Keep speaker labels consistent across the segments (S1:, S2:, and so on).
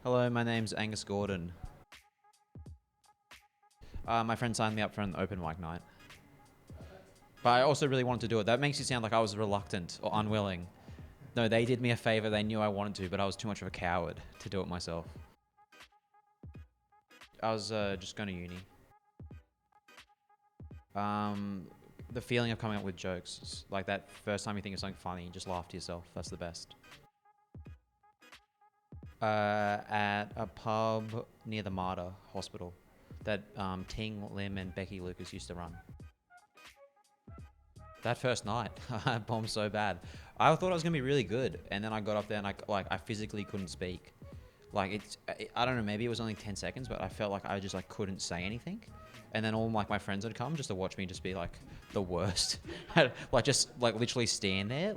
S1: Hello, my name's Angus Gordon. My friend signed me up for an open mic night. But I also really wanted to do it. That makes you sound like I was reluctant or unwilling. No, they did me a favor. They knew I wanted to, but I was too much of a coward to do it myself. I was just going to uni. The feeling of coming up with jokes, like that first time you think of something funny, you just laugh to yourself. That's the best. At a pub near the Mater Hospital that Ting, Lim, and Becky Lucas used to run. That first night, I bombed so bad. I thought I was gonna be really good, and then I got up there and I physically couldn't speak. I don't know, maybe it was only 10 seconds, but I felt like I just couldn't say anything. And then all my friends would come just to watch me just be like the worst. just literally stand there,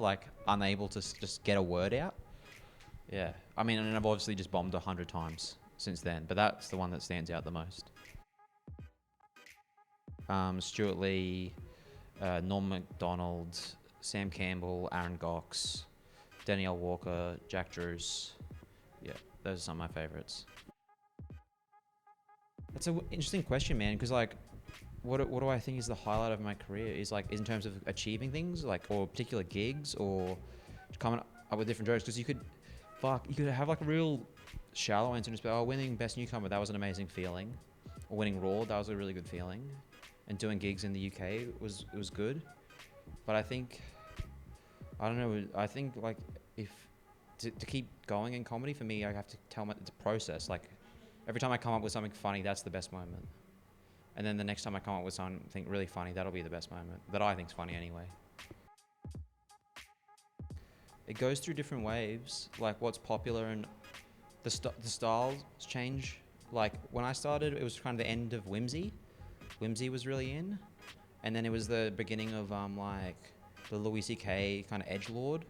S1: unable to just get a word out. Yeah. I mean, and I've obviously just bombed 100 times since then, but that's the one that stands out the most. Stuart Lee, Norm Macdonald, Sam Campbell, Aaron Gox, Danielle Walker, Jack Drews. Yeah, those are some of my favorites. That's an interesting question, man, because what do I think is the highlight of my career? Is in terms of achieving things, or particular gigs, or coming up with different jokes? Because you could have a real shallow answer and just be, oh, winning Best Newcomer, that was an amazing feeling. Or winning Raw, that was a really good feeling. And doing gigs in the UK was good. But I think, I don't know, I think if to keep going in comedy, for me, I have to tell my, it's a process. Every time I come up with something funny, that's the best moment. And then the next time I come up with something really funny, that'll be the best moment. That I think's funny anyway. It goes through different waves, what's popular, and the styles change. When I started, it was kind of the end of Whimsy. Whimsy was really in. And then it was the beginning of the Louis C.K. kind of edgelord,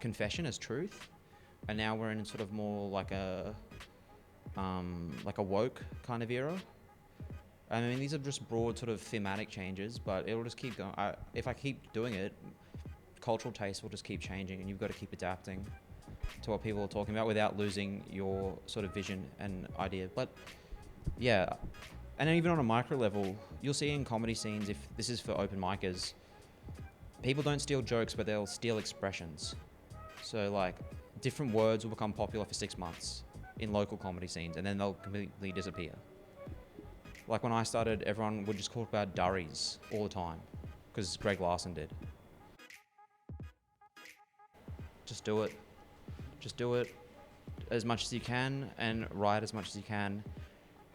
S1: Confession as Truth. And now we're in sort of more like a woke kind of era. I mean, these are just broad sort of thematic changes, but it'll just keep going. If I keep doing it, cultural taste will just keep changing, and you've got to keep adapting to what people are talking about without losing your sort of vision and idea. But yeah, and then even on a micro level, you'll see in comedy scenes, if this is for open micers, people don't steal jokes, but they'll steal expressions. So different words will become popular for 6 months in local comedy scenes, and then they'll completely disappear. When I started, everyone would just talk about durries all the time, because Greg Larson did. Just do it. Just do it as much as you can, and write as much as you can,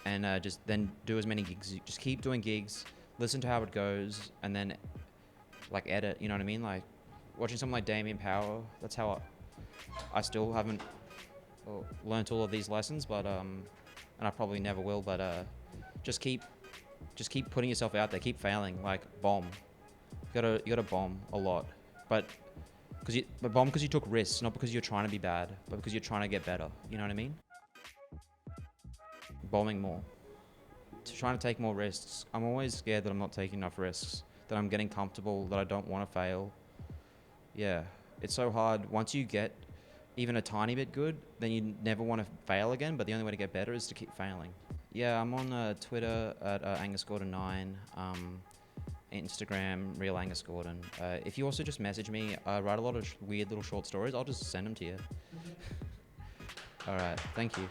S1: and just then do as many gigs. Just keep doing gigs, listen to how it goes, and then edit. You know what I mean? Watching someone like Damien Power. That's how I still haven't learnt all of these lessons, but and I probably never will. But just keep putting yourself out there. Keep failing. Bomb. You gotta bomb a lot, but bomb because you took risks, not because you're trying to be bad, but because you're trying to get better. You know what I mean? Bombing more. Trying to take more risks. I'm always scared that I'm not taking enough risks, that I'm getting comfortable, that I don't want to fail. Yeah, it's so hard. Once you get even a tiny bit good, then you never want to fail again, but the only way to get better is to keep failing. Yeah, I'm on Twitter at Angus Gordon 9. Instagram, Real Angus Gordon. If you also just message me, I write a lot of weird little short stories. I'll just send them to you. All right, thank you.